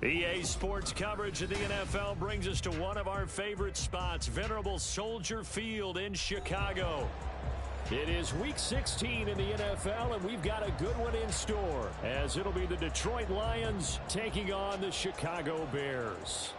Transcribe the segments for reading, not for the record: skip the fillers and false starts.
EA Sports coverage of the NFL brings us to one of our favorite spots, venerable Soldier Field in Chicago. It is Week 16 in the NFL, and we've got a good one in store, as it'll be the Detroit Lions taking on the Chicago Bears.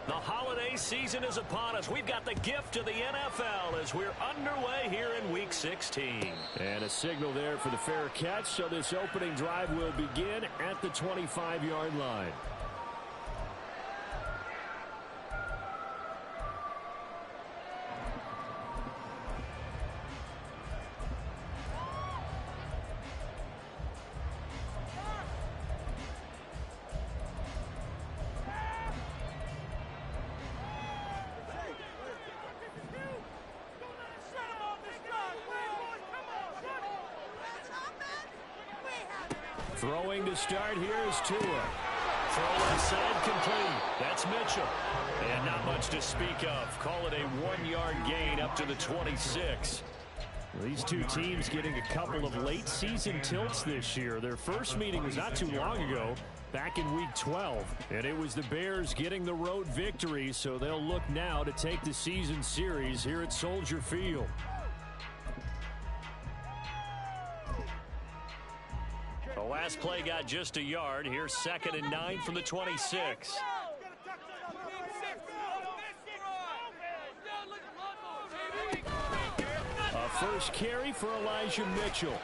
The holiday season is upon us. We've got the gift of the NFL as we're underway here in Week 16. And a signal there for the fair catch, so this opening drive will begin at the 25-yard line. Throwing to start here is Tua. Throw inside, complete. That's Mitchell. And not much to speak of. Call it a 1-yard gain up to the 26. These two teams getting a couple of late season tilts this year. Their first meeting was not too long ago, back in Week 12. And it was the Bears getting the road victory, so they'll look now to take the season series here at Soldier Field. The last play got just a yard. Here's 2nd and 9 from the 26. A first carry for Elijah Mitchell.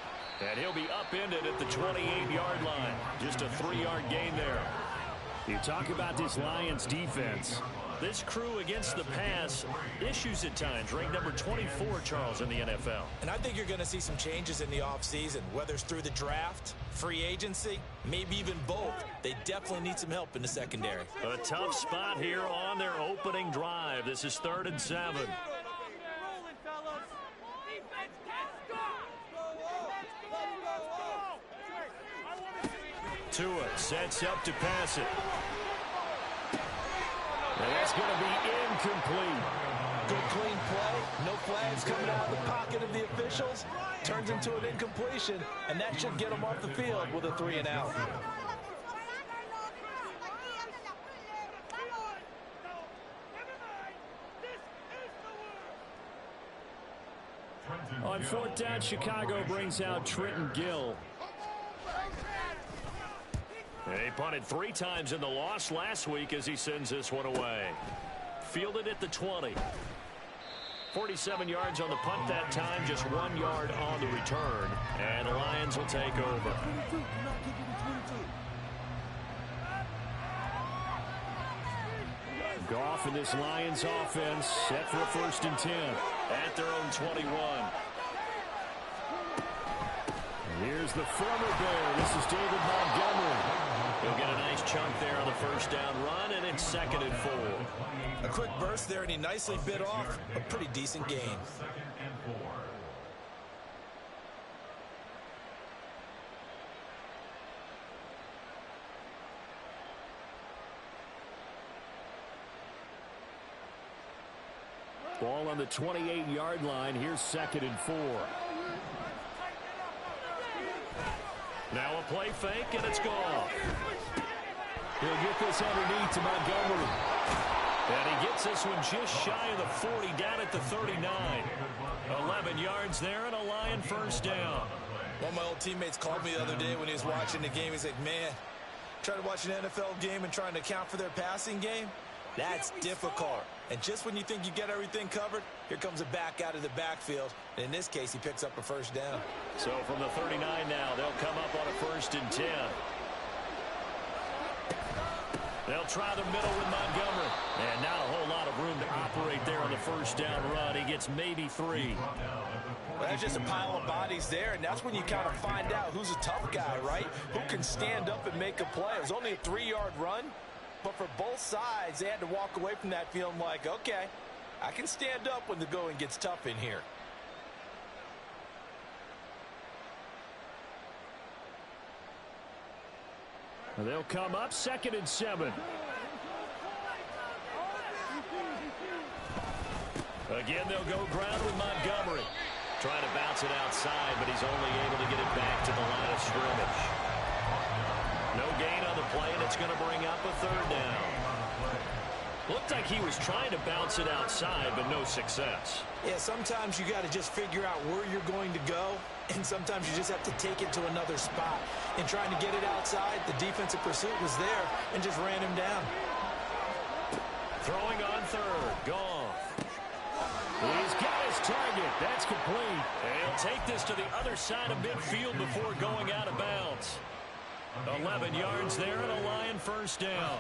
And he'll be upended at the 28-yard line. Just a 3-yard gain there. You talk about this Lions defense. This crew against the pass, issues at times, ranked number 24, Charles, in the NFL. And I think you're going to see some changes in the offseason, whether it's through the draft, free agency, maybe even both. They definitely need some help in the secondary. A tough spot here on their opening drive. This is 3rd and 7. Tua sets up to pass it. And that's going to be incomplete. Good clean play. No flags coming out of the pocket of the officials. Turns into an incompletion, and that should get them off the field with a 3-and-out. On 4th down, Chicago brings out Trenton Gill. He punted 3 times in the loss last week as he sends this one away. Fielded at the 20. 47 yards on the punt that time, just 1 yard on the return. And the Lions will take over. Goff and this Lions offense set for a 1st and 10 at their own 21. Here's the former Bear. This is David Montgomery. He'll get a nice chunk there on the 1st down run, and it's 2nd and 4. A quick burst there, and he nicely bit off a pretty decent gain. Ball on the 28-yard line. Here's 2nd and 4. Now a play fake, and it's gone. He'll get this underneath to Montgomery. And he gets this one just shy of the 40, down at the 39. 11 yards there, and a Lion 1st down. One of my old teammates called me the other day when he was watching the game. He's like, man, trying to watch an NFL game and trying to account for their passing game? That's difficult. And just when you think you get everything covered, here comes a back out of the backfield. And in this case, he picks up a 1st down. So from the 39 now, they'll come up on a 1st and 10. They'll try the middle with Montgomery. And not a whole lot of room to operate there on the 1st down run. He gets maybe 3. Well, that's just a pile of bodies there, and that's when you kind of find out who's a tough guy, right? Who can stand up and make a play. It was only a 3-yard run. But for both sides, they had to walk away from that feeling like, okay, I can stand up when the going gets tough in here. They'll come up 2nd and 7. Again, they'll go ground with Montgomery. Trying to bounce it outside, but he's only able to get it back to the line of scrimmage. No gain on the play, and it's going to bring up a 3rd down. Looked like he was trying to bounce it outside, but no success. Yeah, sometimes you got to just figure out where you're going to go, and sometimes you just have to take it to another spot. In trying to get it outside, the defensive pursuit was there and just ran him down. Throwing on 3rd, gone. He's got his target. That's complete. And he'll take this to the other side of midfield before going out of bounds. 11 yards there and a Lion 1st down.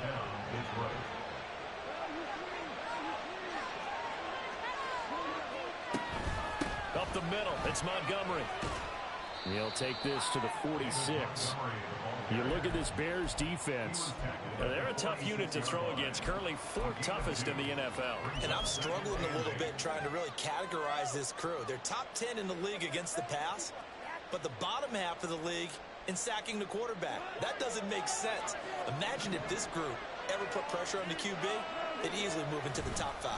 Up the middle, it's Montgomery. He'll take this to the 46. You look at this Bears defense. They're a tough unit to throw against. Currently 4th toughest in the NFL. And I'm struggling a little bit trying to really categorize this crew. They're top 10 in the league against the pass, but the bottom half of the league in sacking the quarterback. That doesn't make sense. Imagine if this group ever put pressure on the QB, it'd easily move into the top 5.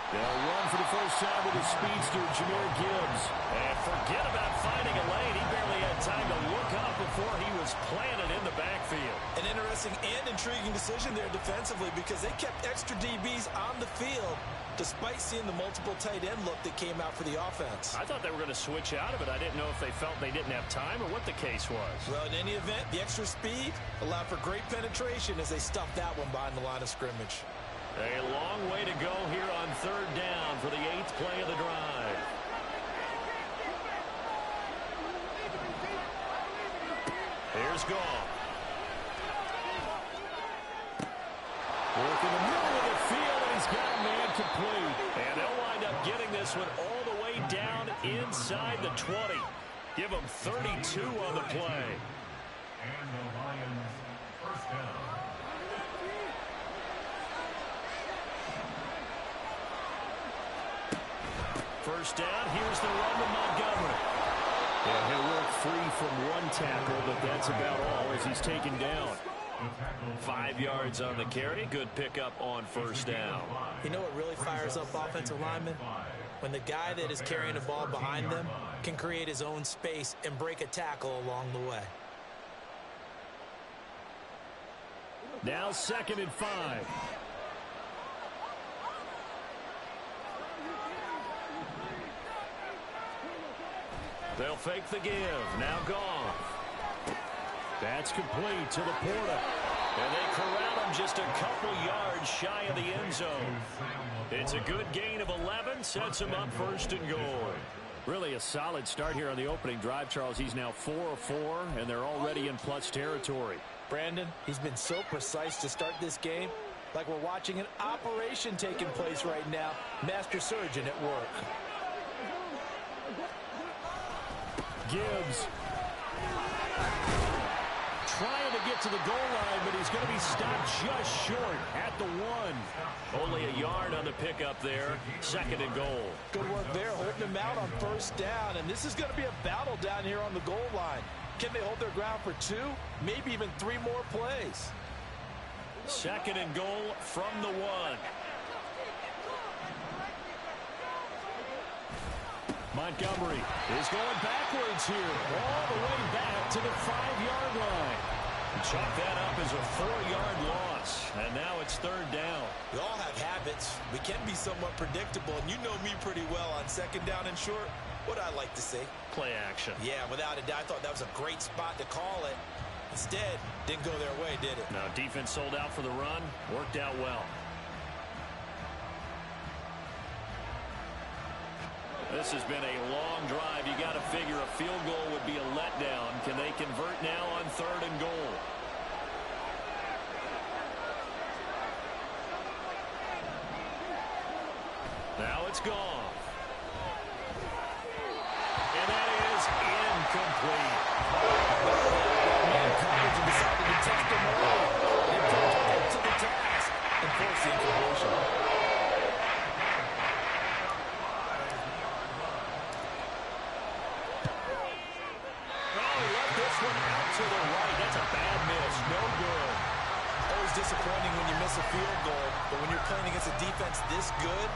They'll run for the first time with his speedster, Jahmyr Gibbs. And forget about finding a lane. He barely had time to look up before he was planted in the backfield. An interesting and intriguing decision there defensively because they kept extra DBs on the field despite seeing the multiple tight end look that came out for the offense. I thought they were going to switch out of it. I didn't know if they felt they didn't have time or what the case was. Well, in any event, the extra speed allowed for great penetration as they stuffed that one behind the line of scrimmage. A long way to go here on 3rd down for the 8th play of the drive. Here's Goff. Work in the middle of the field, and he's got a man complete. And they'll wind up getting this one all the way down inside the 20. Give them 32 on the play. And the Lions 1st down. First down, here's the run to Montgomery. And he'll work free from one tackle, but that's about all as he's taken down. 5 yards on the carry. Good pickup on 1st down. You know what really fires up offensive linemen? When the guy that is carrying the ball behind them can create his own space and break a tackle along the way. Now 2nd and 5. They'll fake the give. Now Goff. That's complete to the Porta. And they corral him just a couple yards shy of the end zone. It's a good gain of 11. Sets him up 1st and goal. Really a solid start here on the opening drive, Charles. He's now 4 of 4, and they're already in plus territory. Brandon, he's been so precise to start this game. Like we're watching an operation taking place right now. Master surgeon at work. Gibbs trying to get to the goal line, but he's going to be stopped just short at the 1. Only a yard on the pickup there. 2nd and goal. Good work there, holding him out on 1st down, and this is going to be a battle down here on the goal line. Can they hold their ground for 2, maybe even 3 more plays? 2nd and goal from the 1. Montgomery is going backwards here, all the way back to the 5-yard line. Chalk that up as a 4-yard loss, and now it's 3rd down. We all have habits. We can be somewhat predictable, and you know me pretty well on 2nd down and short. What I like to say? Play action. Yeah, without a doubt, I thought that was a great spot to call it. Instead, didn't go their way, did it? No, defense sold out for the run. Worked out well. This has been a long drive. You got to figure a field goal would be a letdown. Can they convert now on 3rd and goal? Now it's gone. And that is incomplete. Man coverage and decided to test him early. They put up to the task and forced the incompletion. this one out to the right. That's a bad miss. No good. Always disappointing when you miss a field goal, but when you're playing against a defense this good,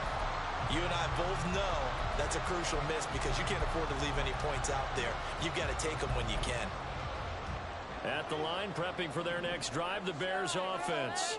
you and I both know that's a crucial miss because you can't afford to leave any points out there. You've got to take them when you can. At the line, prepping for their next drive, the Bears offense.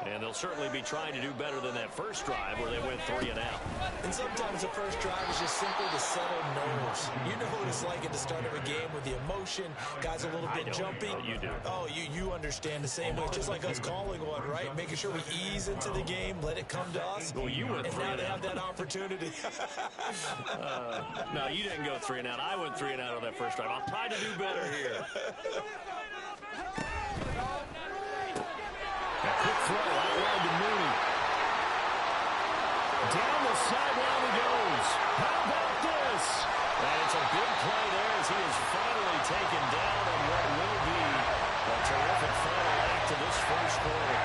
And they'll certainly be trying to do better than that first drive where they went 3 and out. And sometimes the first drive is just simply to settle nerves. You know what it's like at the start of a game with the emotion, guys a little bit jumpy. You do. Oh, you understand the same way. Just like us calling one, right? Making sure we ease into the game, let it come to us. Well, you went 3 and now and they out. have that opportunity. No, you didn't go 3 and out. I went 3 and out on that first drive. I'll try to do better here. Quick throw out wide to Mooney. Down the sideline he goes. How about this? And it's a big play there as he is finally taken down on what will be a terrific final act to this first quarter.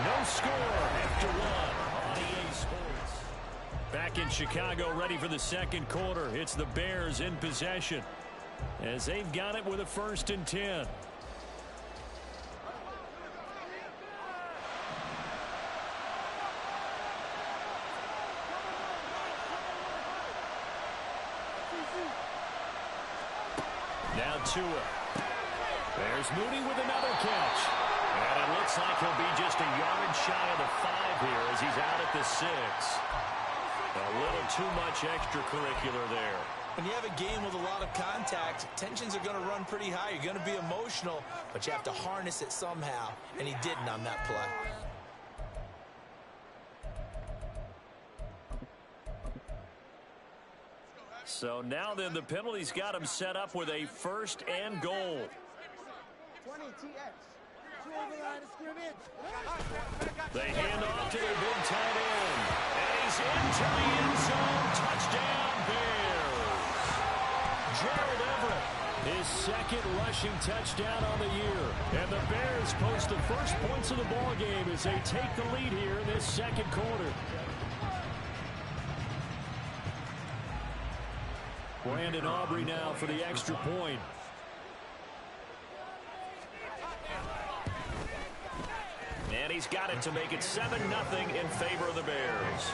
No score after 1 on EA Sports. Back in Chicago, ready for the second quarter. It's the Bears in possession as they've got it with a 1st and 10. Now Tua. There's Mooney with another catch. And it looks like he'll be just a yard shy of the 5 here as he's out at the 6. A little too much extracurricular there. When you have a game with a lot of contact, tensions are going to run pretty high. You're going to be emotional, but you have to harness it somehow, and he didn't on that play. So now then the penalty's got him set up with a 1st and goal. 20 TX. Over the line of scrimmage. They hand off to their big tight end. And he's into the end zone. Touchdown, Bears. Gerald Everett, his 2nd rushing touchdown on the year. And the Bears post the first points of the ball game as they take the lead here in this second quarter. Brandon Aubrey now for the extra point. And he's got it to make it 7-0 in favor of the Bears.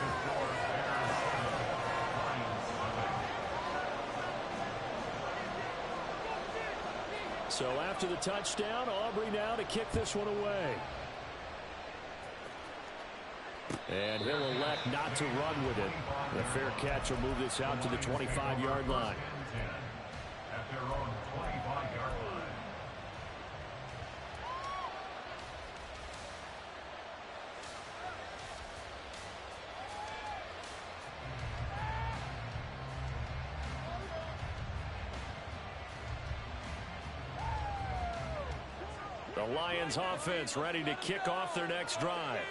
So after the touchdown, Aubrey now to kick this one away. And he'll elect not to run with it. The fair catch will move this out to the 25-yard line. At their own 25-yard line. The Lions offense ready to kick off their next drive.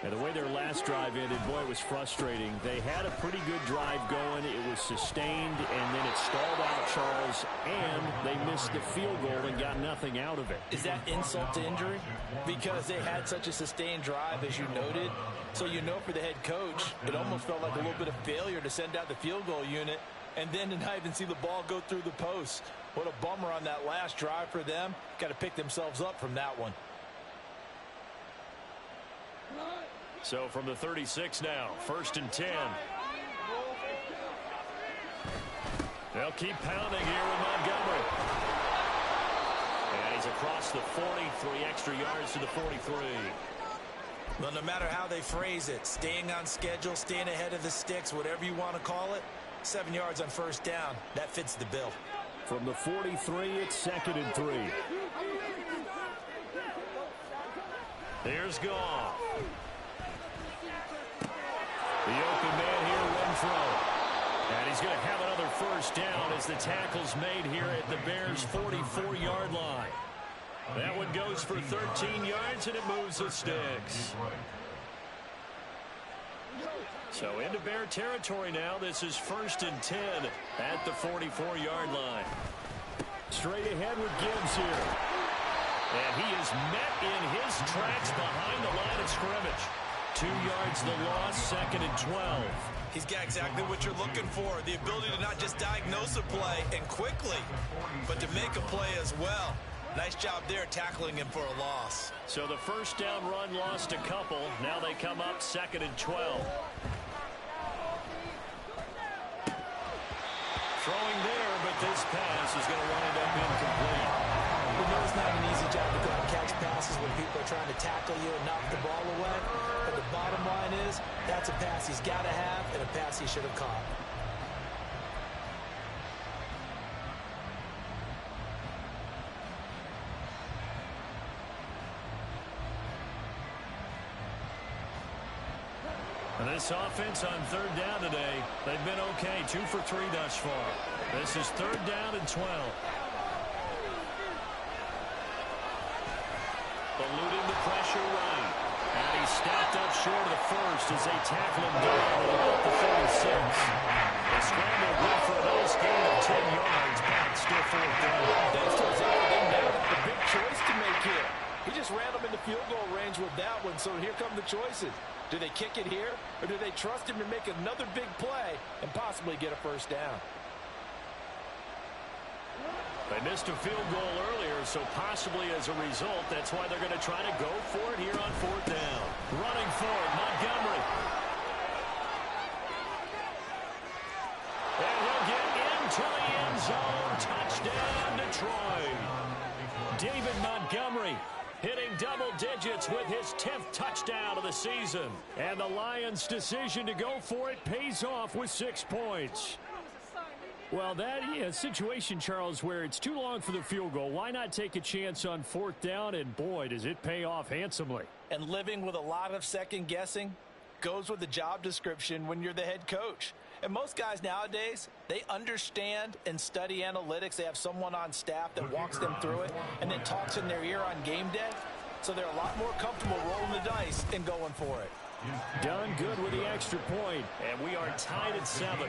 And the way their last drive ended, boy, it was frustrating. They had a pretty good drive going. It was sustained, and then it stalled out, Charles, and they missed the field goal and got nothing out of it. Is that insult to injury? Because they had such a sustained drive, as you noted. So you know for the head coach, it almost felt like a little bit of failure to send out the field goal unit and then to not even see the ball go through the post. What a bummer on that last drive for them. Got to pick themselves up from that one. So from the 36 now, 1st and 10. They'll keep pounding here with Montgomery. And he's across the 40, 3 extra yards to the 43. Well, no matter how they phrase it, staying on schedule, staying ahead of the sticks, whatever you want to call it, 7 yards on 1st down, that fits the bill. From the 43, it's 2nd and 3. Here's Goff. The open man here, Renfro. And he's going to have another 1st down as the tackle's made here at the Bears' 44-yard line. That one goes for 13 yards, and it moves the sticks. So into Bear territory now. This is 1st and 10 at the 44-yard line. Straight ahead with Gibbs here. And he is met in his tracks behind the line of scrimmage. 2 yards the loss, 2nd and 12. He's got exactly what you're looking for, the ability to not just diagnose a play and quickly, but to make a play as well. Nice job there tackling him for a loss. So the first down run lost a couple. Now they come up 2nd and 12. Throwing there, but this pass is going to wind up incomplete. We know it's not an easy job to go and catch passes when people are trying to tackle you and knock the ball away. But the bottom line is, that's a pass he's got to have and a pass he should have caught. And this offense on 3rd down today, they've been okay. 2 for 3 thus far. This is 3rd down and 12. Eluding the pressure right. And he's stacked up short of the first as they tackle him down at about the 36. They scramble good for a nice gain of 10 yards, but still 4th down. Thanks to his effort, they now have a big choice to make here. He just ran them into field goal range with that one, so here come the choices. Do they kick it here, or do they trust him to make another big play and possibly get a first down? They missed a field goal earlier, so possibly as a result, that's why they're going to try to go for it here on 4th down. Running for it, Montgomery. And he'll get into the end zone. Touchdown, Detroit. David Montgomery hitting double digits with his 10th touchdown of the season. And the Lions' decision to go for it pays off with 6 points. Well, that situation, Charles, where it's too long for the field goal. Why not take a chance on 4th down? And, boy, does it pay off handsomely. And living with a lot of second guessing goes with the job description when you're the head coach. And most guys nowadays, they understand and study analytics. They have someone on staff that walks them through it and then talks in their ear on game day. So they're a lot more comfortable rolling the dice and going for it. Done good with the extra point. And we are tied at 7.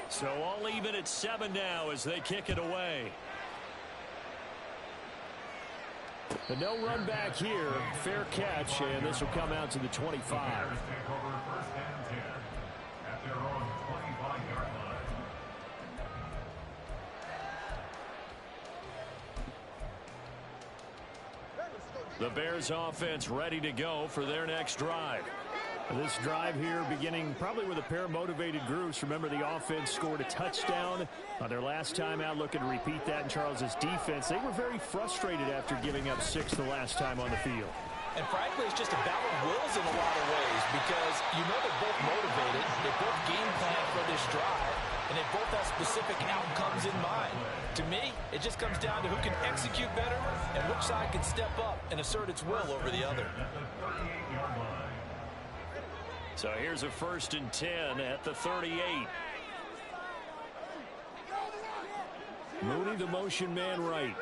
So all even at 7 now as they kick it away. The no run back here. Fair catch, and this will come out to the 25. The Bears offense ready to go for their next drive. This drive here beginning probably with a pair of motivated groups. Remember, the offense scored a touchdown on their last time out, looking to repeat that in Charles's defense. They were very frustrated after giving up 6 the last time on the field. And frankly, it's just a battle of wills in a lot of ways because you know they're both motivated. They both game plan for this drive, and they both have specific outcomes in mind. To me, it just comes down to who can execute better and which side can step up and assert its will over the other. So here's a 1st and 10 at the 38. Mooney, the motion man right.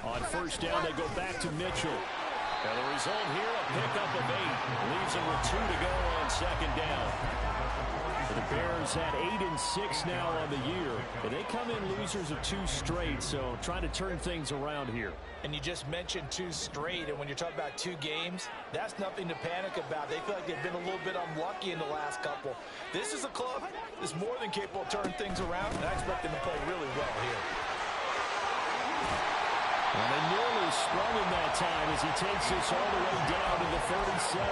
On 1st down, they go back to Mitchell. And the result here, a pickup of 8. Leaves them with 2 to go on 2nd down. The Bears had 8 and 6 now on the year, and they come in losers of 2 straight, so trying to turn things around here. And you just mentioned 2 straight, and when you're talking about 2 games, that's nothing to panic about. They feel like they've been a little bit unlucky in the last couple. This is a club that's more than capable of turning things around, and I expect them to play really well here. And they nearly sprung him that time as he takes this all the way down to the 37.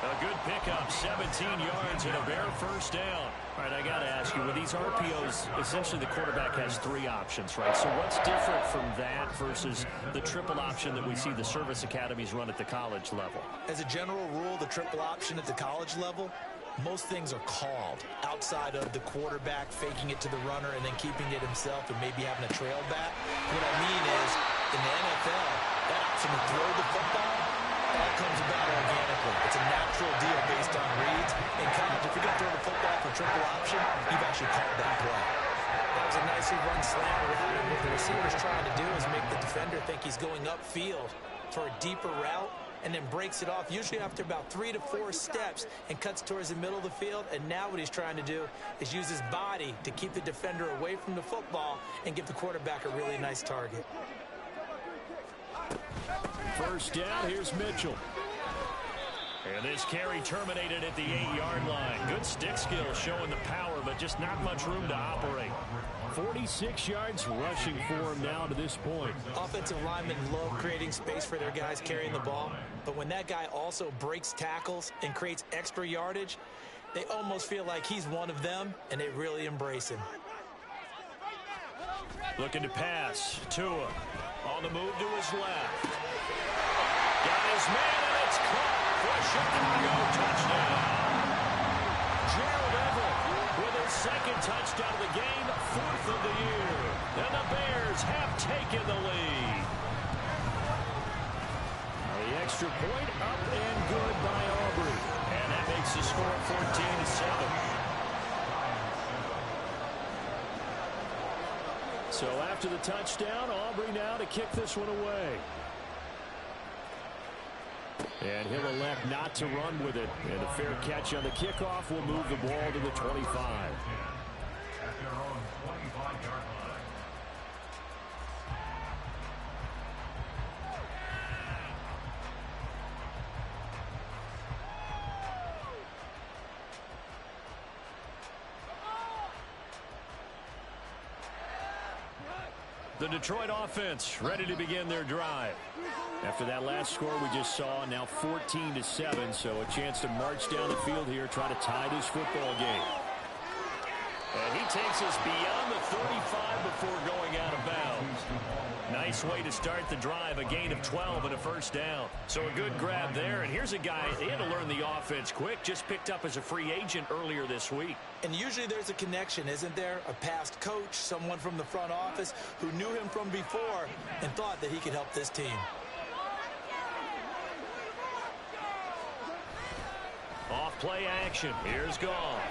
A good pickup, 17 yards and a Bear 1st down. All right, I got to ask you, with these RPOs, essentially the quarterback has 3 options, right? So what's different from that versus the triple option that we see the service academies run at the college level? As a general rule, the triple option at the college level, most things are called outside of the quarterback faking it to the runner and then keeping it himself and maybe having a trail back. What I mean is, in the NFL, that option to throw the football, all comes about organically. It's a natural deal based on reads. In college, if you're going to throw the football for triple option, you've actually called that play. That was a nicely run slant route, and what the receiver's trying to do is make the defender think he's going upfield for a deeper route, and then breaks it off, usually after about 3 to 4 steps, and cuts towards the middle of the field. And now what he's trying to do is use his body to keep the defender away from the football and give the quarterback a really nice target. First down, here's Mitchell. And this carry terminated at the 8-yard line. Good stick skill showing the power, but just not much room to operate. 46 yards rushing for him now to this point. Offensive linemen love creating space for their guys carrying the ball, but when that guy also breaks tackles and creates extra yardage, they almost feel like he's one of them, and they really embrace him. Looking to pass. Tua on the move to his left. Got his man, and it's caught for a Chicago touchdown. Gerald Everett with his second touchdown of the game, 4th of the year. And the Bears have taken the lead. The extra point up and good by Aubrey. And that makes the score 14-7. So after the touchdown, Aubrey now to kick this one away. And he'll elect not to run with it. And a fair catch on the kickoff will move the ball to the 25. At their own 25-yard line. The Detroit offense ready to begin their drive. After that last score we just saw, now 14-7, so a chance to march down the field here, try to tie this football game. And he takes us beyond the 35 before going out of bounds. Nice way to start the drive, a gain of 12 and a first down. So a good grab there, and here's a guy, he had to learn the offense quick, just picked up as a free agent earlier this week. And usually there's a connection, isn't there? A past coach, someone from the front office who knew him from before and thought that he could help this team. Off play action. Here's Goff.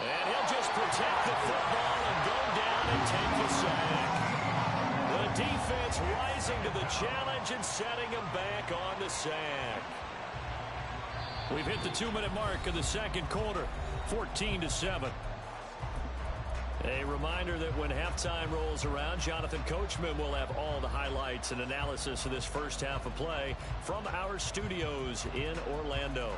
And he'll just protect the football and go down and take the sack. The defense rising to the challenge and setting him back on the sack. We've hit the 2-minute mark of the second quarter. 14-7. A reminder that when halftime rolls around, Jonathan Coachman will have all the highlights and analysis of this first half of play from our studios in Orlando.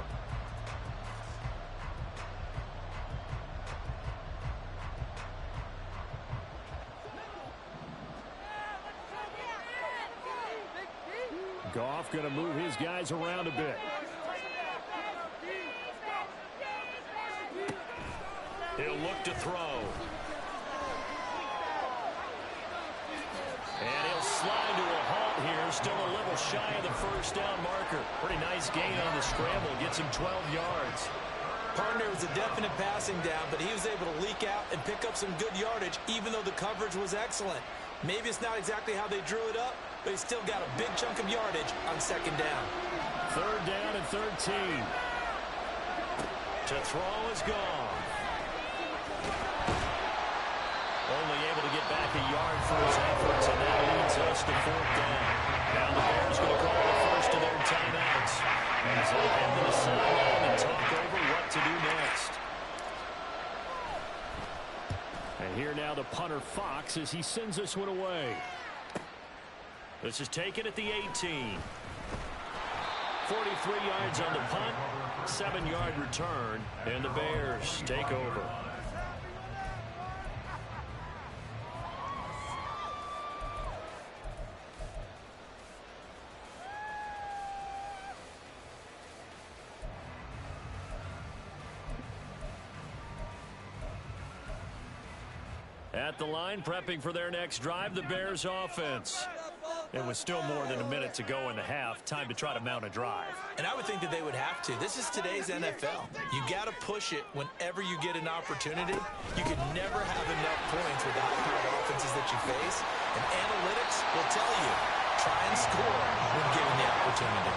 Goff going to move his guys around a bit. He'll look to throw. And he'll slide to a halt here. Still a little shy of the first down marker. Pretty nice gain on the scramble. Gets him 12 yards. Partner was a definite passing down, but he was able to leak out and pick up some good yardage, even though the coverage was excellent. Maybe it's not exactly how they drew it up, but he still got a big chunk of yardage on second down. Third down and 13. To throw is gone. Only able to get back a yard for his efforts, and that leads us to fourth down. Now the Bears going to call the first of their timeouts as they head to the sideline and talk over what to do next. And here now the punter Fox as he sends this one away. This is taken at the 18. 43 yards on the punt, 7-yard return, and the Bears take over. At the line, prepping for their next drive, the Bears offense. It was still more than a minute to go in the half. Time to try to mount a drive. And I would think that they would have to. This is today's NFL. You got to push it whenever you get an opportunity. You can never have enough points with the high-powered offenses that you face. And analytics will tell you Try and score when given the opportunity.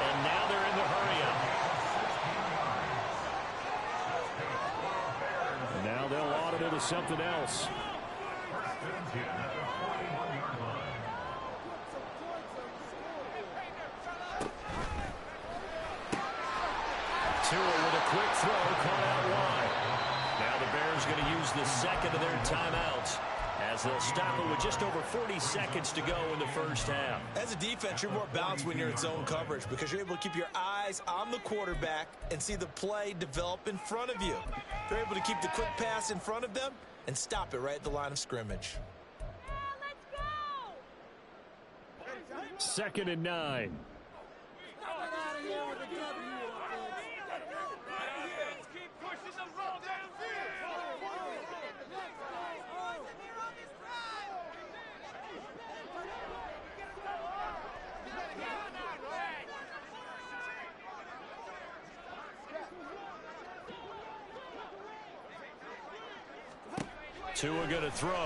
And now they're in the hurry-up. And now they'll audit it to something else. Tua with a quick throw, caught out wide. Now the Bears going to use the second of their timeouts as they'll stop it with just over 40 seconds to go in the first half. As a defense, you're more balanced when you're in zone coverage because you're able to keep your eyes on the quarterback and see the play develop in front of you. They're able to keep the quick pass in front of them and stop it right at the line of scrimmage. Second and 9. Tua going to throw. He's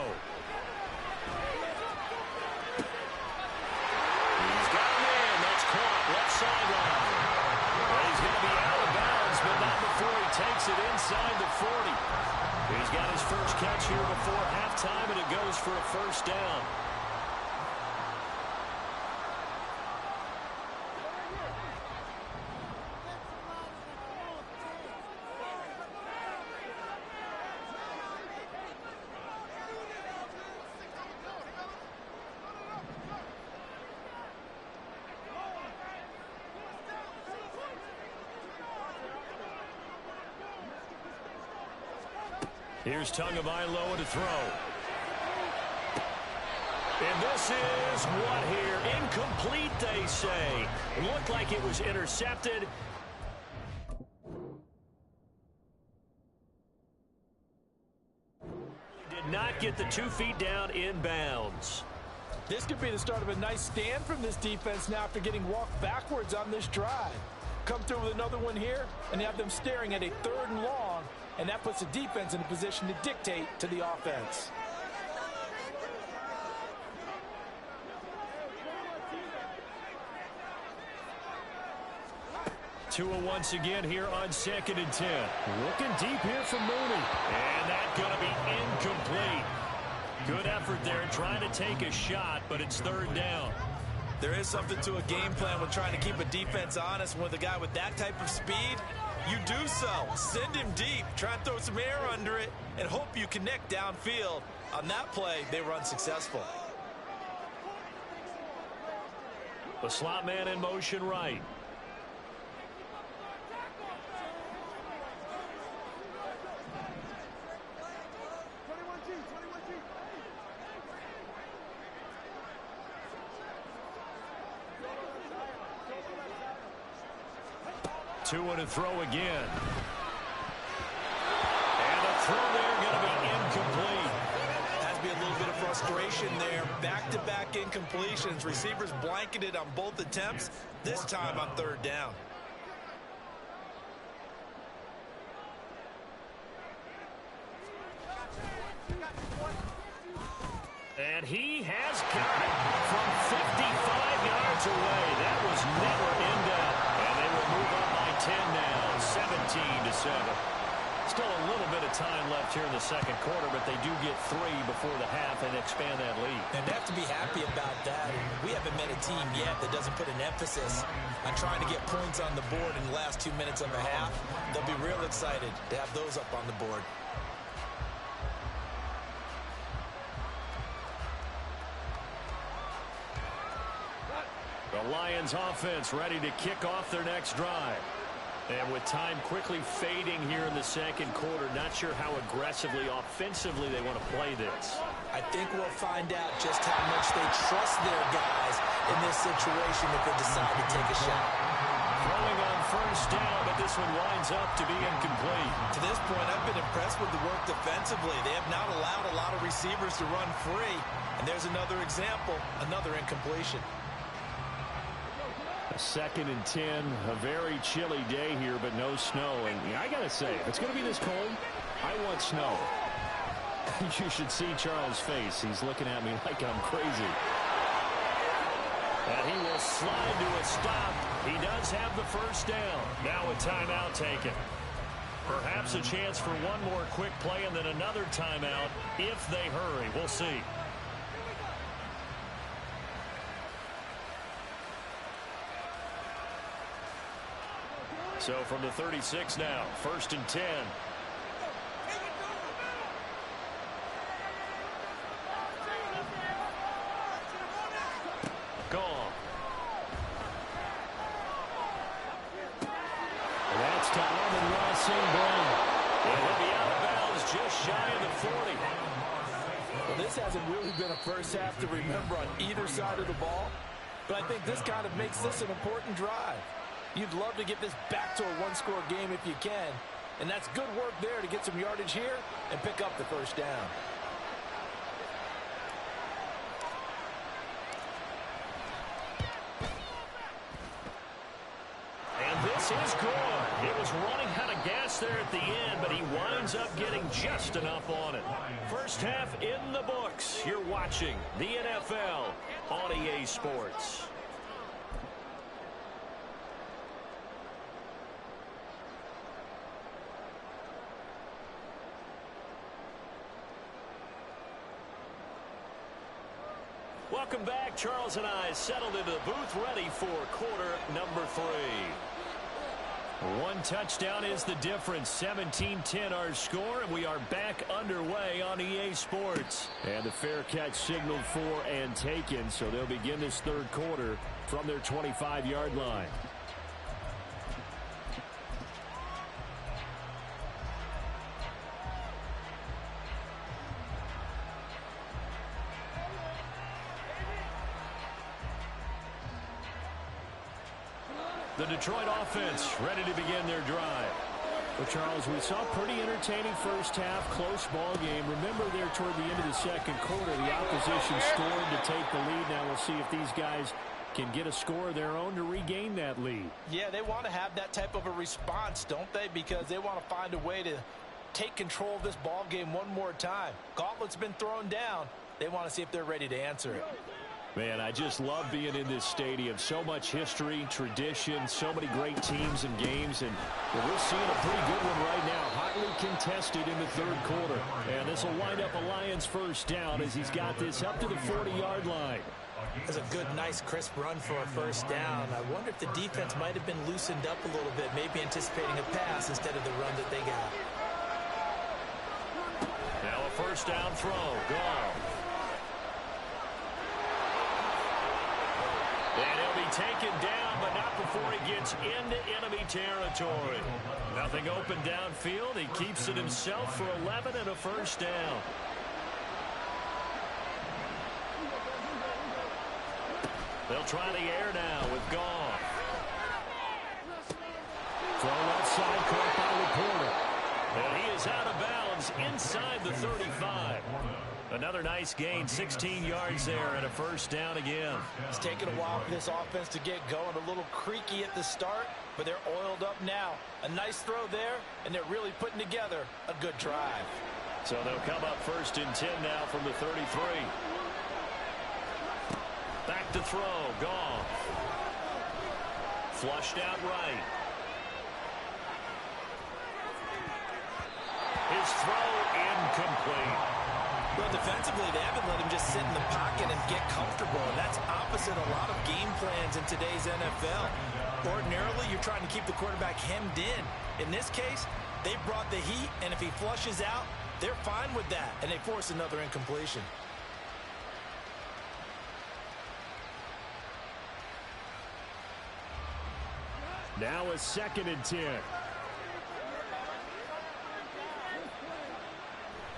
got him in. That's caught. Left sideline. Well, he's going to be out of bounds, but not before he takes it inside the 40. He's got his first catch here before halftime, and it goes for a first down. Here's Tagovailoa to throw. And this is what here? Incomplete, they say. It looked like it was intercepted. Did not get the 2 feet down in bounds. This could be the start of a nice stand from this defense now after getting walked backwards on this drive. Come through with another one here, and you have them staring at a 3rd and long, and that puts the defense in a position to dictate to the offense. Tua once again here on 2nd and 10. Looking deep here for Mooney. And that's going to be incomplete. Good effort there trying to take a shot, but it's 3rd down. There is something to a game plan with trying to keep a defense honest. With a guy with that type of speed, you do so. Send him deep. Try and throw some air under it and hope you connect downfield. On that play, they were unsuccessful. The slot man in motion right. Tua to throw again. And a throw there going to be incomplete. Has to be a little bit of frustration there. Back-to-back incompletions. Receivers blanketed on both attempts, this time on 3rd down. And he has got it from 55 yards away. That was never in doubt. And they will move up by 10 now, 17-7. Still a little bit of time left here in the second quarter, but they do get 3 before the half and expand that lead. And they have to be happy about that. We haven't met a team yet that doesn't put an emphasis on trying to get points on the board in the last 2 minutes of a half. They'll be real excited to have those up on the board. The Lions offense ready to kick off their next drive. And with time quickly fading here in the second quarter, not sure how aggressively, offensively they want to play this. I think we'll find out just how much they trust their guys in this situation if they decide to take a shot. Throwing on first down, but this one winds up to be incomplete. To this point, I've been impressed with the work defensively. They have not allowed a lot of receivers to run free. And there's another example, another incompletion. 2nd and 10, a very chilly day here, but no snow. And I got to say, if it's going to be this cold, I want snow. You should see Charles' face. He's looking at me like I'm crazy. And he will slide to a stop. He does have the first down. Now a timeout taken. Perhaps a chance for one more quick play and then another timeout if they hurry. We'll see. So from the 36 now, 1st and 10. Gone. And that's to Amon-Ra St. Brown. And he'll be out of bounds just shy of the 40. Well, this hasn't really been a first half to remember on either side of the ball. But I think this kind of makes this an important drive. You'd love to get this back to a one-score game if you can. And that's good work there to get some yardage here and pick up the first down. And this is good. It was running out of gas there at the end, but he winds up getting just enough on it. First half in the books. You're watching the NFL on EA Sports. Welcome back. Charles and I settled into the booth ready for quarter number 3. One touchdown is the difference. 17-10 our score, and we are back underway on EA Sports. And the fair catch signaled for and taken, so they'll begin this third quarter from their 25-yard line. The Detroit offense ready to begin their drive. Well, Charles, we saw a pretty entertaining first half, close ball game. Remember there toward the end of the second quarter, the opposition scored to take the lead. Now we'll see if these guys can get a score of their own to regain that lead. Yeah, they want to have that type of a response, don't they? Because they want to find a way to take control of this ball game one more time. Gauntlet's been thrown down. They want to see if they're ready to answer it. Man, I just love being in this stadium. So much history, tradition, so many great teams and games. And we're seeing a pretty good one right now. Hotly contested in the third quarter. And this will wind up a Lions first down as he's got this up to the 40-yard line. That's a good, nice, crisp run for a first down. I wonder if the defense might have been loosened up a little bit, maybe anticipating a pass instead of the run that they got. Now a first down throw. Gone. And he'll be taken down, but not before he gets into enemy territory. Nothing open downfield. He keeps it himself for 11 and a first down. They'll try the air now with Goff. Throw left side, caught by Laporta. And he is out of bounds inside the 35. Another nice gain, 16 yards there, and a first down again. It's taken a while for this offense to get going. A little creaky at the start, but they're oiled up now. A nice throw there, and they're really putting together a good drive. So they'll come up 1st and 10 now from the 33. Back to throw, Goff. Flushed out right. His throw incomplete. Well, defensively, they haven't let him just sit in the pocket and get comfortable. And that's opposite a lot of game plans in today's NFL. Ordinarily, you're trying to keep the quarterback hemmed in. In this case, they brought the heat, and if he flushes out, they're fine with that, and they force another incompletion. Now a 2nd and 10.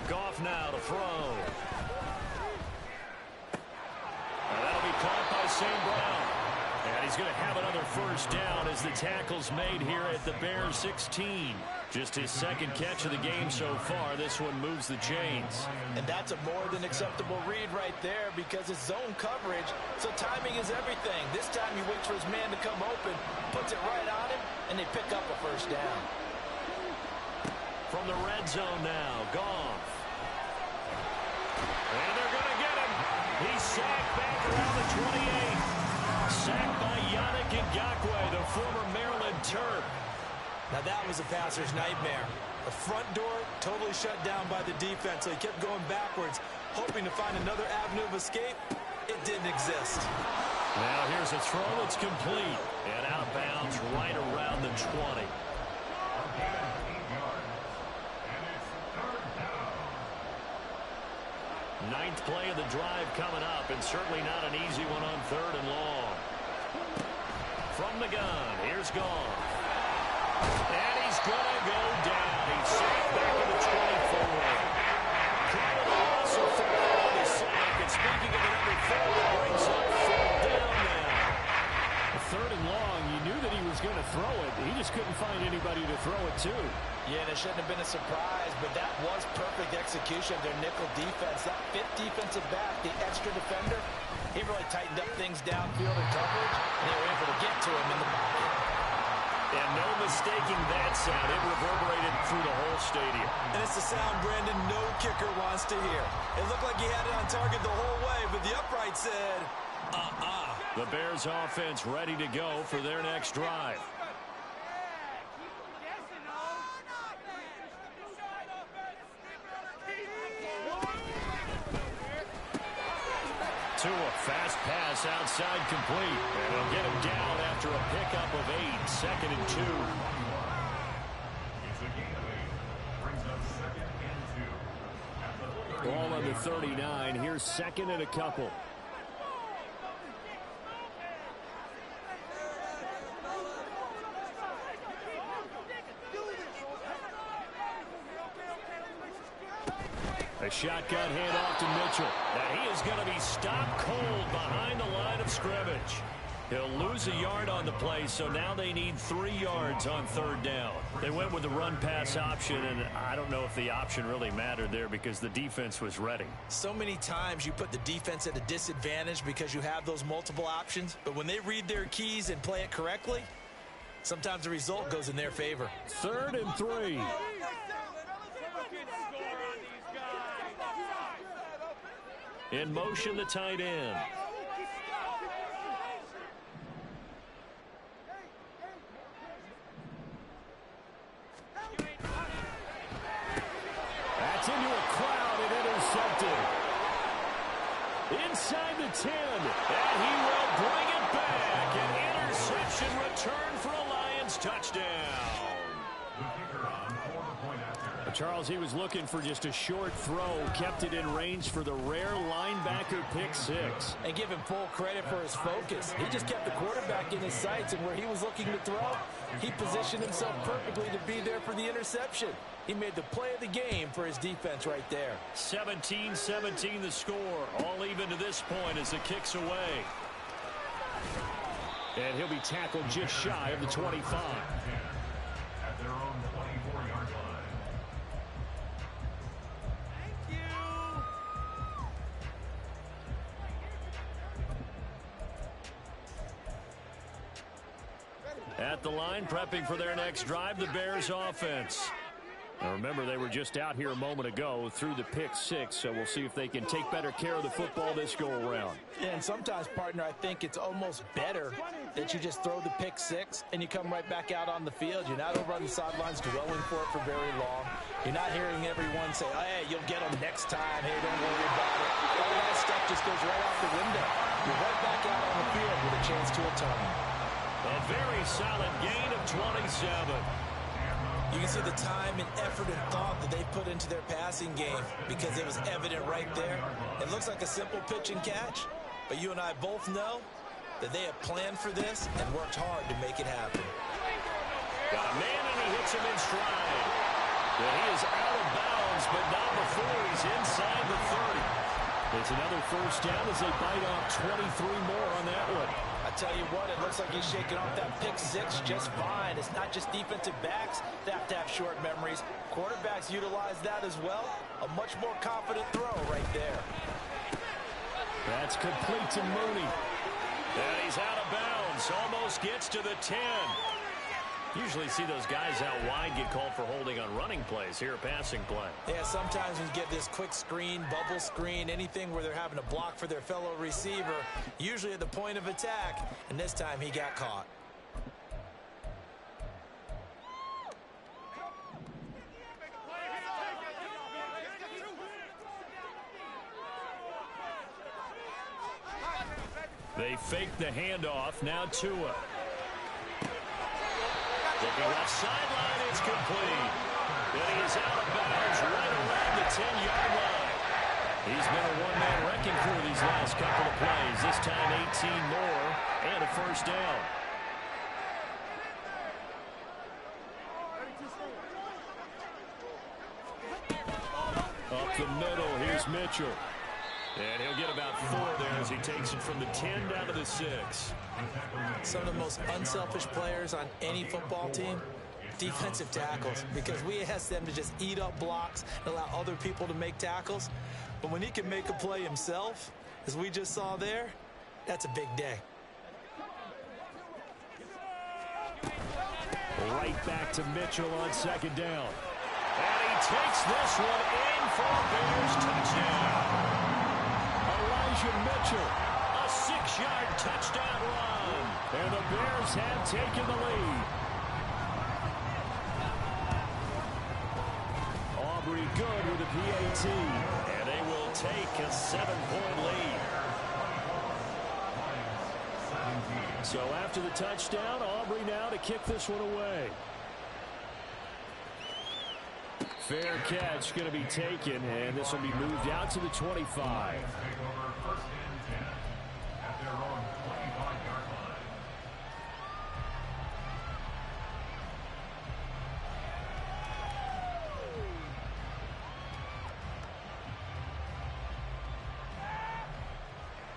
Goff now to throw. And that'll be caught by St. Brown. And he's going to have another first down as the tackle's made here at the Bears 16. Just his 2nd catch of the game so far. This one moves the chains. And that's a more than acceptable read right there because it's zone coverage, so timing is everything. This time he waits for his man to come open, puts it right on him, and they pick up a first down. From the red zone now, Goff. And they're going to get him. He's sacked back around the 28. Sacked by Yannick Ngakoue, the former Maryland Terp. Now that was a passer's nightmare. The front door totally shut down by the defense, so he kept going backwards, hoping to find another avenue of escape. It didn't exist. Now here's a throw that's complete and out of bounds right around the 20. Ninth play of the drive coming up, and certainly not an easy one on 3rd and long. From the gun, here's Goff. And he's going to go down. He's sacked back to the 24. Call the loss of 4 on the sack. And speaking of the number 4, it brings up 4th down now. 3rd and long, you knew that he was going to throw it. He just couldn't find anybody to throw it to. Yeah, and it shouldn't have been a surprise, but that was perfect execution of their nickel defense. That 5th defensive back, the extra defender, he really tightened up things downfield in coverage, and they were able to get to him in the pocket. And no mistaking that sound. It reverberated through the whole stadium. And it's the sound Brandon no kicker wants to hear. It looked like he had it on target the whole way, but the upright said, The Bears offense ready to go for their next drive. To a fast pass outside complete. And he'll get him down after a pickup of 8. 2nd and 2. It's a gain of 8. Brings up 2nd and 2. Ball on the 39. Here's 2nd and a couple. A shotgun handoff to Mitchell. Now he is going to be stopped cold behind the line of scrimmage. He'll lose a yard on the play, so now they need 3 yards on 3rd down. They went with the run-pass option, and I don't know if the option really mattered there because the defense was ready. So many times you put the defense at a disadvantage because you have those multiple options, but when they read their keys and play it correctly, sometimes the result goes in their favor. 3rd and 3. In motion, the tight end. That's into a crowd and intercepted. Inside the 10. And he will bring it back. An interception return for a Lions touchdown. Charles, he was looking for just a short throw, kept it in range for the rare linebacker pick 6. And give him full credit for his focus. He just kept the quarterback in his sights, and where he was looking to throw, he positioned himself perfectly to be there for the interception. He made the play of the game for his defense right there. 17-17 the score. All even to this point as the kick's away. And he'll be tackled just shy of the 25. At their own 24-yard line. At the line, prepping for their next drive, the Bears offense. Now remember, they were just out here a moment ago through the pick 6, so we'll see if they can take better care of the football this go-around. Yeah, and sometimes, partner, I think it's almost better that you just throw the pick 6 and you come right back out on the field. You're not over on the sidelines dwelling for it for very long. You're not hearing everyone say, oh, hey, you'll get them next time. Hey, don't worry about it. All that stuff just goes right out the window. You're right back out on the field with a chance to atone. A very solid gain of 27. You can see the time and effort and thought that they put into their passing game because it was evident right there. It looks like a simple pitch and catch, but you and I both know that they have planned for this and worked hard to make it happen. Got a man and he hits him in stride. But he is out of bounds, but not before he's inside the 30. It's another 1st down as they bite off 23 more on that one. I tell you what, it looks like he's shaking off that pick 6 just fine. It's not just defensive backs that have to have short memories. Quarterbacks utilize that as well. A much more confident throw right there. That's complete to Mooney. And he's out of bounds. Almost gets to the 10. Usually see those guys out wide get called for holding on running plays. Here, a passing play. Yeah, sometimes when you get this quick screen, bubble screen, anything where they're having to block for their fellow receiver, usually at the point of attack, and this time he got caught. They fake the handoff. Now Tua. Looking left sideline, it's complete. And he is out of bounds right around the 10-yard line. He's been a one-man wrecking crew these last couple of plays. This time 18 more and a first down. Up the middle, here's Mitchell. And he'll get about 4 there as he takes it from the 10 down to the 6. Some of the most unselfish players on any football team, defensive tackles, because we ask them to just eat up blocks and allow other people to make tackles. But when he can make a play himself, as we just saw there, that's a big day. Right back to Mitchell on second down. And he takes this one in for a Bears touchdown. Mitchell, a 6-yard touchdown run. And the Bears have taken the lead. Aubrey good with a PAT. And they will take a 7-point lead. So after the touchdown, Aubrey now to kick this one away. Fair catch going to be taken, and this will be moved out to the 25.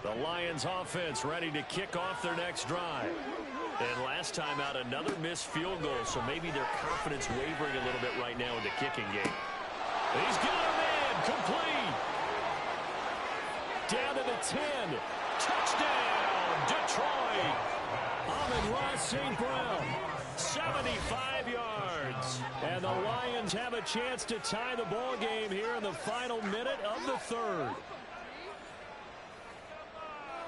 The Lions offense ready to kick off their next drive. And last time out, another missed field goal, so maybe their confidence wavering a little bit right now in the kicking game. He's got a man, complete. Down to the 10. Touchdown, Detroit. Amon-Ra St. Brown, 75 yards. And the Lions have a chance to tie the ball game here in the final minute of the third.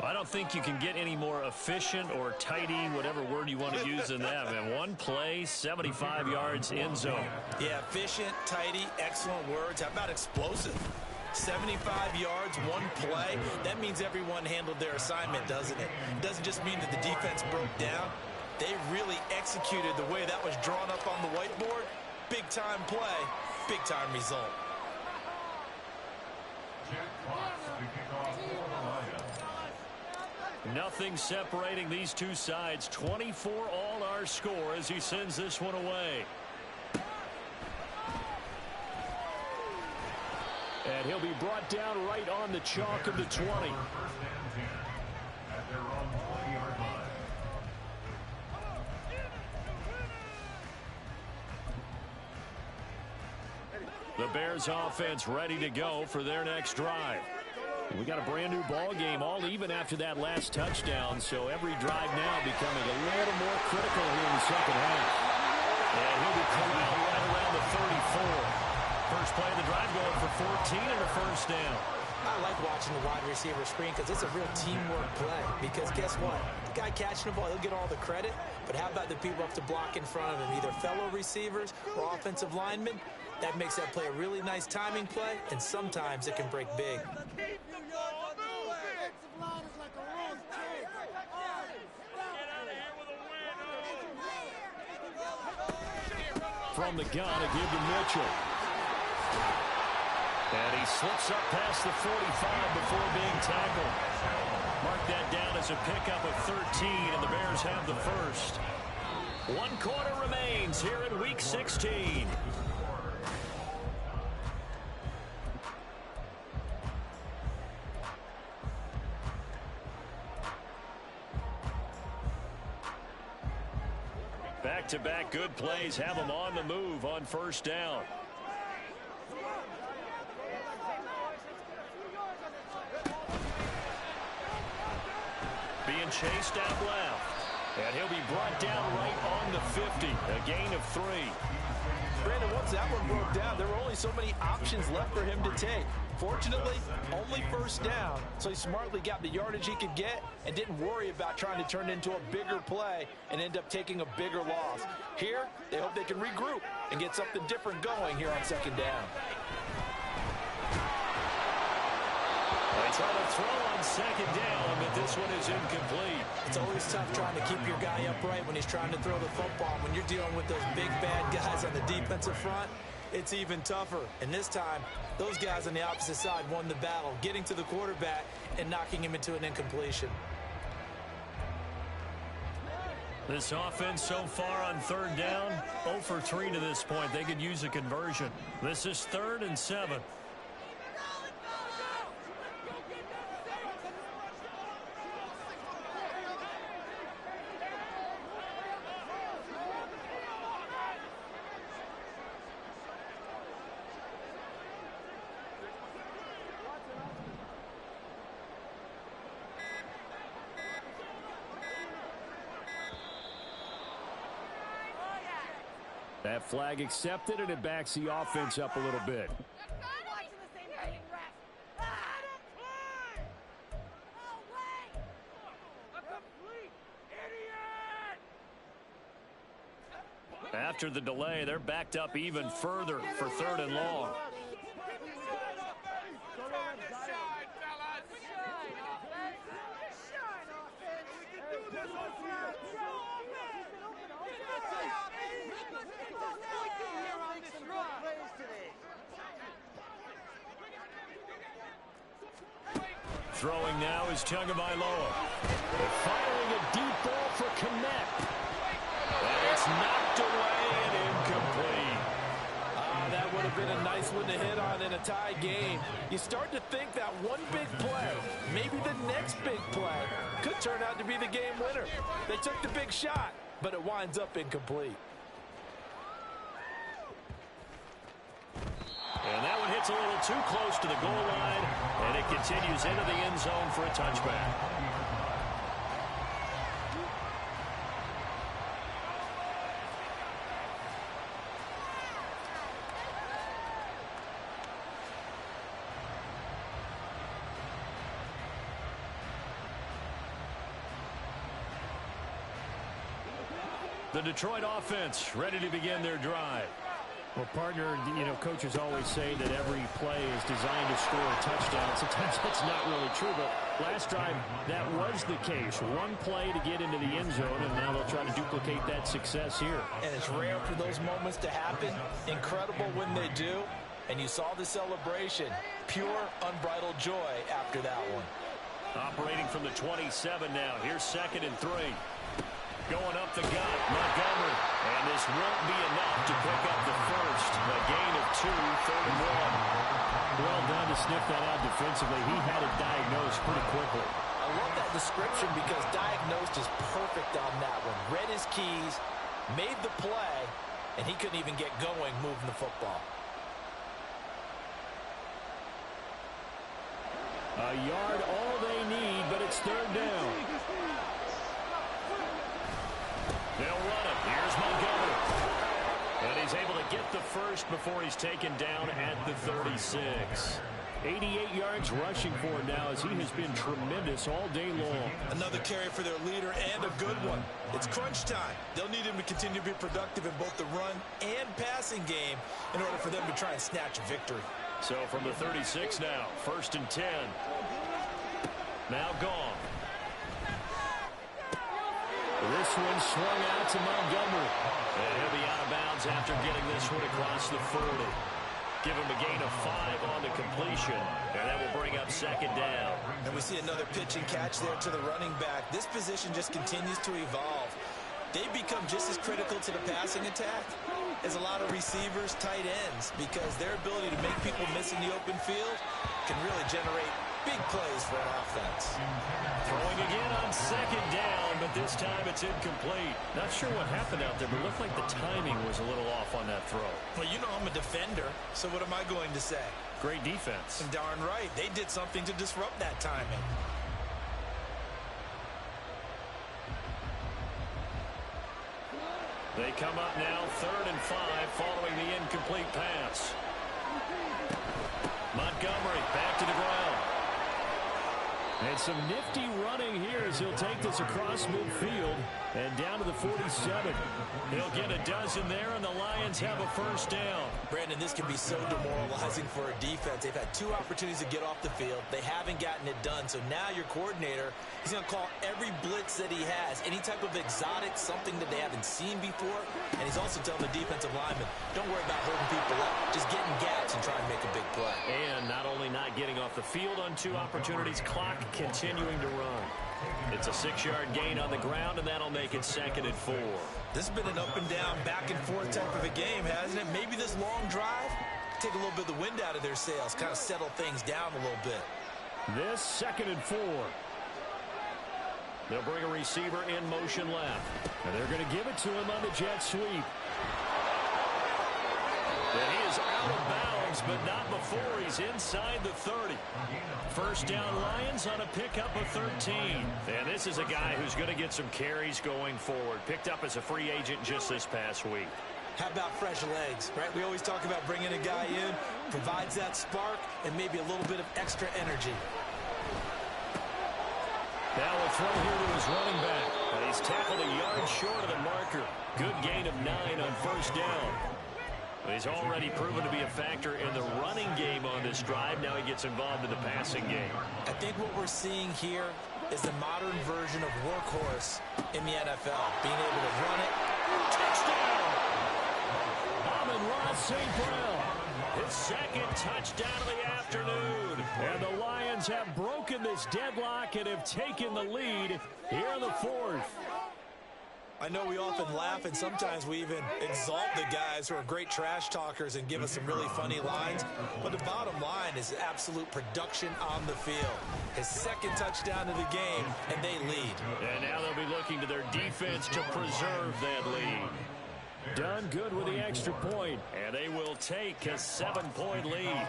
I don't think you can get any more efficient or tidy, whatever word you want to use in that. Man, one play, 75 yards, end zone. Yeah, efficient, tidy, excellent words. How about explosive? 75 yards, one play. That means everyone handled their assignment, doesn't it? It doesn't just mean that the defense broke down. They really executed the way that was drawn up on the whiteboard. Big-time play, big-time result. Nothing separating these two sides. 24 all our score as he sends this one away. And he'll be brought down right on the chalk of the 20. The Bears offense ready to go for their next drive. We got a brand new ball game, all even after that last touchdown, so every drive now becoming a little more critical here in the second half. And he'll be corralled right around the 34. First play of the drive going for 14 and a first down. I like watching the wide receiver screen because it's a real teamwork play. Because guess what? The guy catching the ball, he'll get all the credit, but how about the people up to block in front of him, either fellow receivers or offensive linemen? That makes that play a really nice timing play, and sometimes it can break big. From the gun, a give to Mitchell. And he slips up past the 45 before being tackled. Mark that down as a pickup of 13, and the Bears have the first. 1 quarter remains here in Week 16. Back-to-back good plays have them on the move on first down. Being chased out left. And he'll be brought down right on the 50. A gain of 3. Brandon, once that one broke down, there were only so many options left for him to take. Fortunately, only first down, so he smartly got the yardage he could get and didn't worry about trying to turn it into a bigger play and end up taking a bigger loss. Here, they hope they can regroup and get something different going here on second down. They try to throw on second down, but this one is incomplete. It's always tough trying to keep your guy upright when he's trying to throw the football. When you're dealing with those big, bad guys on the defensive front, it's even tougher. And this time, those guys on the opposite side won the battle, getting to the quarterback and knocking him into an incompletion. This offense so far on third down, 0 for 3 to this point. They could use a conversion. This is 3rd and 7. That flag accepted, and it backs the offense up a little bit. After the delay, they're backed up even further for 3rd and long. Throwing now is Tagovailoa. Firing a deep ball for Kmet. And it's knocked away and incomplete. That would have been a nice one to hit on in a tie game. You start to think that one big play, maybe the next big play, could turn out to be the game winner. They took the big shot, but it winds up incomplete. And that one hits a little too close to the goal line, and it continues into the end zone for a touchback. The Detroit offense ready to begin their drive. Well, partner, you know, coaches always say that every play is designed to score a touchdown. Sometimes that's not really true, but last drive, that was the case. One play to get into the end zone, and now they'll try to duplicate that success here. And it's rare for those moments to happen. Incredible when they do. And you saw the celebration. Pure, unbridled joy after that one. Operating from the 27 now. Here's 2nd and 3. Going up the gut, Montgomery. And this won't be enough to pick up the first. A gain of 2, 3rd and 1. Well done to sniff that out defensively. He had it diagnosed pretty quickly. I love that description because diagnosed is perfect on that one. Read his keys, made the play, and he couldn't even get going moving the football. A yard all they need, but it's 3rd down. They'll run it. Here's Montgomery. And he's able to get the first before he's taken down at the 36. 88 yards rushing for him now as he has been tremendous all day long. Another carry for their leader and a good one. It's crunch time. They'll need him to continue to be productive in both the run and passing game in order for them to try and snatch a victory. So from the 36 now, 1st and 10. Now gone. This one swung out to Montgomery. And he'll be out of bounds after getting this one across the 40. Give him a gain of 5 on the completion. And that will bring up 2nd down. And we see another pitch and catch there to the running back. This position just continues to evolve. They've become just as critical to the passing attack as a lot of receivers, tight ends, because their ability to make people miss in the open field can really generate big plays for an offense. Throwing again on 2nd down, but this time it's incomplete. Not sure what happened out there, but it looked like the timing was a little off on that throw. Well, you know I'm a defender, so what am I going to say? Great defense. And darn right, they did something to disrupt that timing. They come up now 3rd and 5 following the incomplete pass. Montgomery back to the ground. And some nifty running here as he'll take this across midfield and down to the 47. He'll get a dozen there, and the Lions have a first down. Brandon, this can be so demoralizing for a defense. They've had 2 opportunities to get off the field. They haven't gotten it done. So now your coordinator, he's going to call every blitz that he has, any type of exotic, something that they haven't seen before. And he's also telling the defensive lineman, don't worry about holding people up. Just get in gaps and try and make a big play. And not only not getting off the field on 2 opportunities, clock continuing to run. It's a 6-yard gain on the ground, and that'll make it 2nd and 4. This has been an up and down, back and forth type of a game, hasn't it? Maybe this long drive, take a little bit of the wind out of their sails, kind of settle things down a little bit. This 2nd and 4. They'll bring a receiver in motion left. And they're going to give it to him on the jet sweep. And he is out of bounds, but not before he's inside the 30. First down Lions on a pickup of 13. And this is a guy who's going to get some carries going forward. Picked up as a free agent just this past week. How about fresh legs, right? We always talk about bringing a guy in, provides that spark and maybe a little bit of extra energy. Now a throw here to his running back. And he's tackled a yard short of the marker. Good gain of 9 on first down. But he's already proven to be a factor in the running game on this drive. Now he gets involved in the passing game. I think what we're seeing here is the modern version of workhorse in the NFL. Being able to run it. Touchdown! Amon-Ra St. Brown. His 2nd touchdown of the afternoon. And the Lions have broken this deadlock and have taken the lead here in the 4th. I know we often laugh, and sometimes we even exalt the guys who are great trash talkers and give us some really funny lines. But the bottom line is absolute production on the field. His 2nd touchdown of the game, and they lead. And now they'll be looking to their defense to preserve that lead. Done good with the extra point, and they will take a 7-point lead.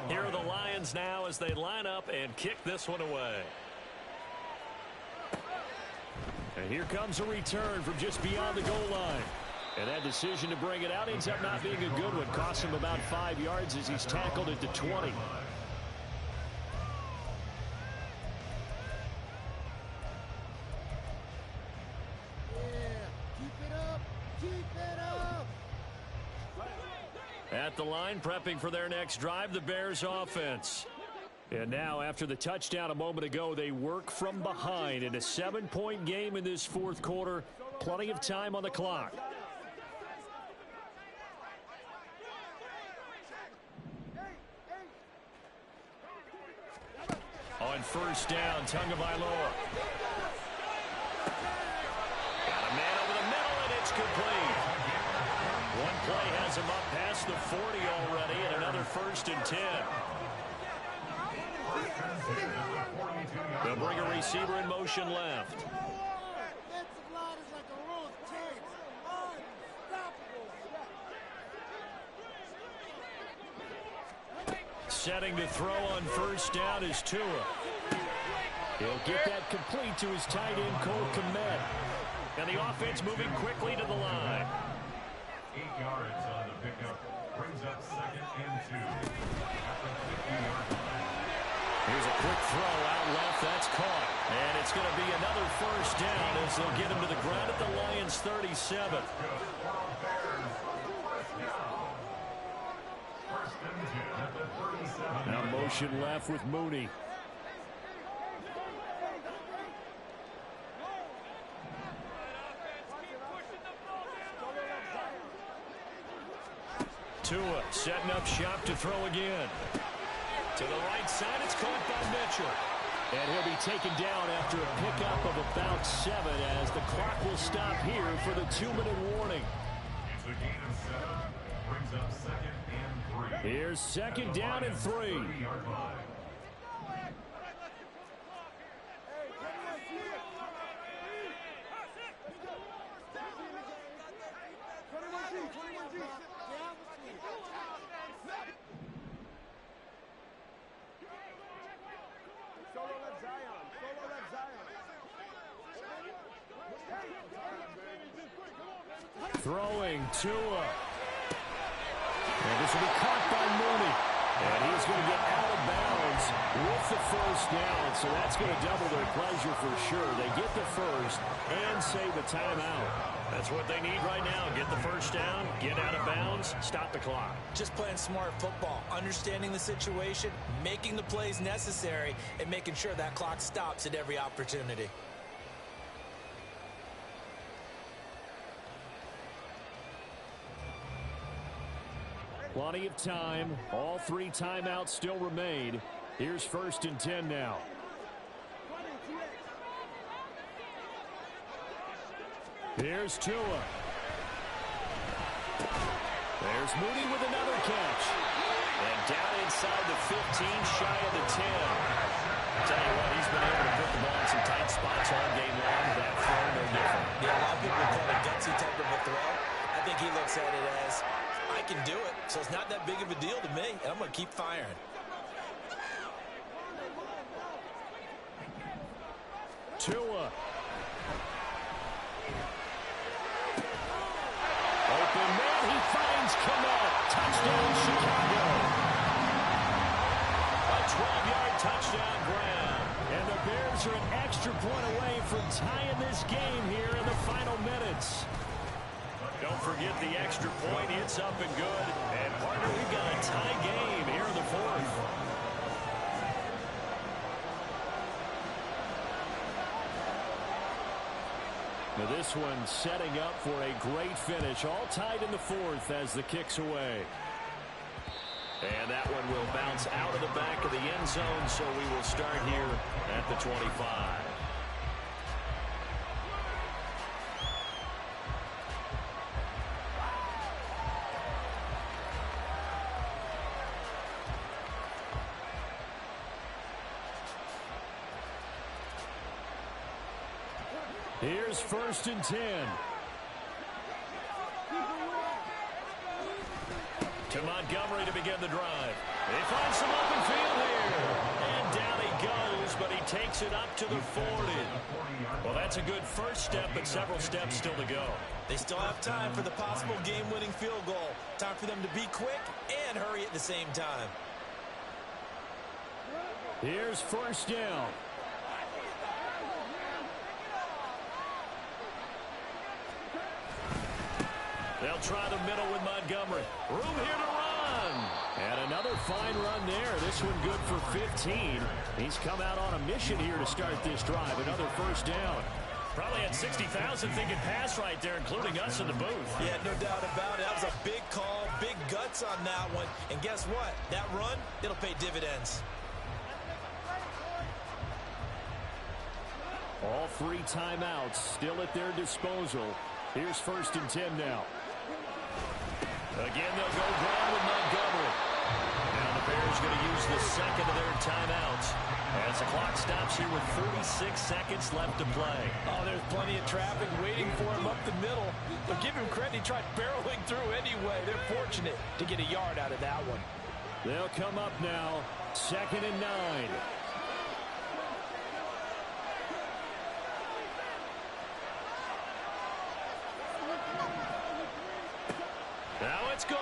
Here are the Lions now as they line up and kick this one away. And here comes a return from just beyond the goal line. And that decision to bring it out ends up not being a good one. Costs him about 5 yards as he's tackled at the 20. At the line, prepping for their next drive, the Bears offense. And now, after the touchdown a moment ago, they work from behind in a 7-point game in this 4th quarter. Plenty of time on the clock. On first down, Tagovailoa. Got a man over the middle, and it's complete. One play has him up past the 40 already, and another 1st and 10. They'll bring a receiver in motion left. Setting to throw on first down is Tua. He'll get that complete to his tight end, Cole Kmet. And the offense moving quickly to the line. 8 yards on the pickup. Brings up 2nd and 2. After the 50-yard line. Here's a quick throw out left. That's caught. And it's going to be another first down as they'll get him to the ground at the Lions' 37. Now motion left with Mooney. Tua setting up shop to throw again. To the right side, it's caught by Mitchell. And he'll be taken down after a pickup of about 7 as the clock will stop here for the 2-minute warning. It's a gain of 7. Brings up 2nd and 3. Here's 2nd down and 3. 30-yard line. Throwing Tua. And this will be caught by Mooney. And he's going to get out of bounds with the first down. So that's going to double their pleasure for sure. They get the first and save a timeout. That's what they need right now. Get the first down, get out of bounds, stop the clock. Just playing smart football, understanding the situation, making the plays necessary, and making sure that clock stops at every opportunity. Plenty of time. All 3 timeouts still remain. Here's 1st and 10 now. Here's Tua. There's Mooney with another catch. And down inside the 15, shy of the 10. I'll tell you what, he's been able to put the ball in some tight spots all game long. That throw, no different. Yeah, a lot of people call it a gutsy type of a throw. I think he looks at it as, I can do it, so it's not that big of a deal to me, and I'm going to keep firing. Tua. Open man, he finds Kmet. Touchdown, Chicago. A 12-yard touchdown grab. And the Bears are an extra point away from tying this game here in the final minutes. Don't forget the extra point. It's up and good. And, partner, we've got a tie game here in the 4th. Now this one setting up for a great finish. All tied in the 4th as the kick's away. And that one will bounce out of the back of the end zone, so we will start here at the 25. Here's 1st and 10. To Montgomery to begin the drive. They find some open field here. And down he goes, but he takes it up to the 40. Well, that's a good first step, but several steps still to go. They still have time for the possible game-winning field goal. Time for them to be quick and hurry at the same time. Here's 1st down. They'll try the middle with Montgomery. Room here to run. And another fine run there. This one good for 15. He's come out on a mission here to start this drive. Another first down. Probably had 60,000 thinking pass right there, including us in the booth. Yeah, no doubt about it. That was a big call, big guts on that one. And guess what? That run, it'll pay dividends. All 3 timeouts still at their disposal. Here's 1st and 10 now. Again, they'll go ground with Montgomery. Now the Bears going to use the second of their timeouts as the clock stops here with 46 seconds left to play. Oh, there's plenty of traffic waiting for him up the middle. But give him credit, he tried barreling through anyway. They're fortunate to get a yard out of that one. They'll come up now, 2nd and 9. Now it's gone.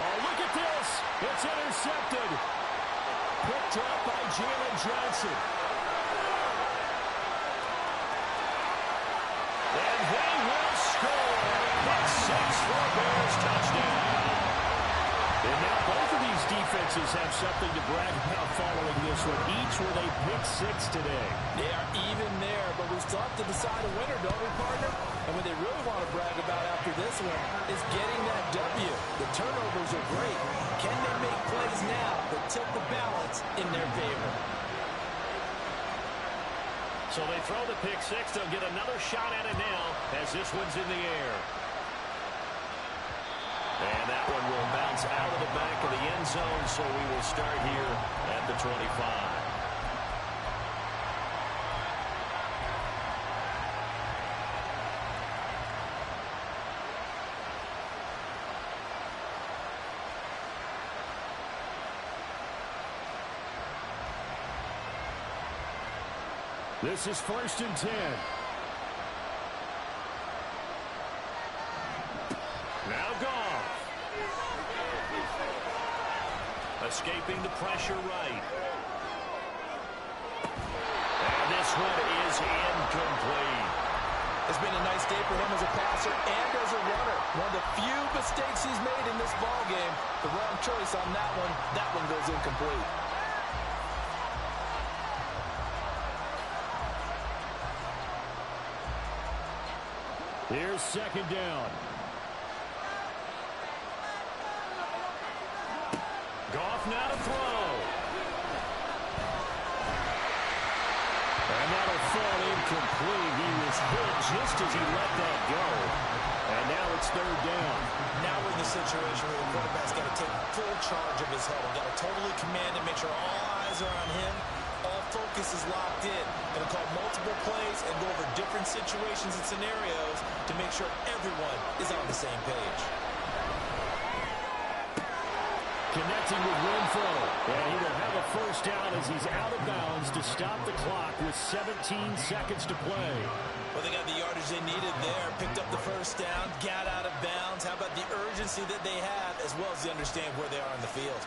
Oh, look at this. It's intercepted. Picked up by Jalen Johnson. And they will score. Pick 6 for a Bears touchdown. And now both of these defenses have something to brag about following this one. Each with a pick 6 today. They are even there, but we still have to decide a winner, don't we, partner? And what they really want to brag about after this one is getting that W. The turnovers are great. Can they make plays now that tilt the balance in their favor? So they throw the pick 6. They'll get another shot at it now as this one's in the air. And that one will bounce out of the back of the end zone, so we will start here at the 25. This is 1st and 10. Escaping the pressure right. And this one is incomplete. It's been a nice day for him as a passer and as a runner. One of the few mistakes he's made in this ball game. The wrong choice on that one. That one goes incomplete. Here's second down. Goff now to throw. And that'll fall incomplete. He was hit just as he let that go. And now it's third down. Now we're in the situation where the quarterback's got to take full charge of his huddle. Got to totally command and make sure all eyes are on him. All focus is locked in. Going to call multiple plays and go over different situations and scenarios to make sure everyone is on the same page. Connecting with Renfro. And he will have a first down as he's out of bounds to stop the clock with 17 seconds to play. Well, they got the yardage they needed there. Picked up the first down, got out of bounds. How about the urgency that they have as well as they understand where they are on the field?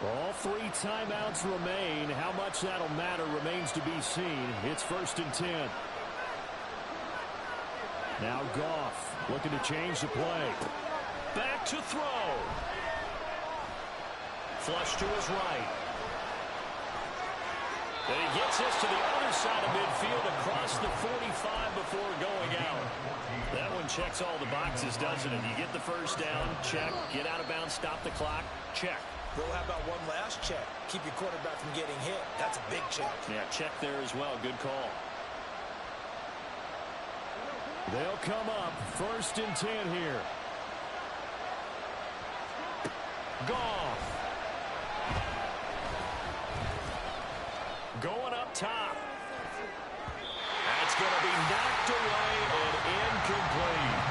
All 3 timeouts remain. How much that'll matter remains to be seen. It's 1st and 10. Now Goff looking to change the play. Back to throw. Flush to his right. And he gets this to the other side of midfield across the 45 before going out. That one checks all the boxes, doesn't it? You get the first down, check. Get out of bounds, stop the clock, check. Well, how about one last check? Keep your quarterback from getting hit. That's a big check. Yeah, check there as well. Good call. They'll come up 1st and 10 here. Goff. Going up top. That's going to be knocked away and incomplete.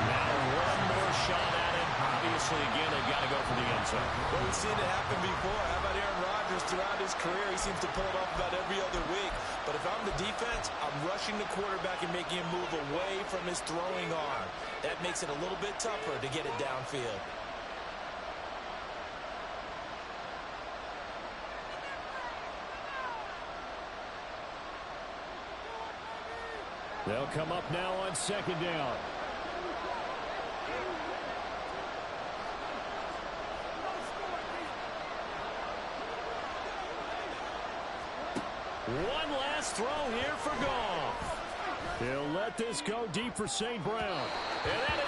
Now one more shot at it. Obviously, again, they've got to go for the end zone. Well, we've seen it happen before. How about Aaron Rodgers throughout his career? He seems to pull it off about every other week. But if I'm the defense, I'm rushing the quarterback and making him move away from his throwing arm. That makes it a little bit tougher to get it downfield. They'll come up now on 2nd down. One last throw here for Goff. He'll let this go deep for St. Brown. And that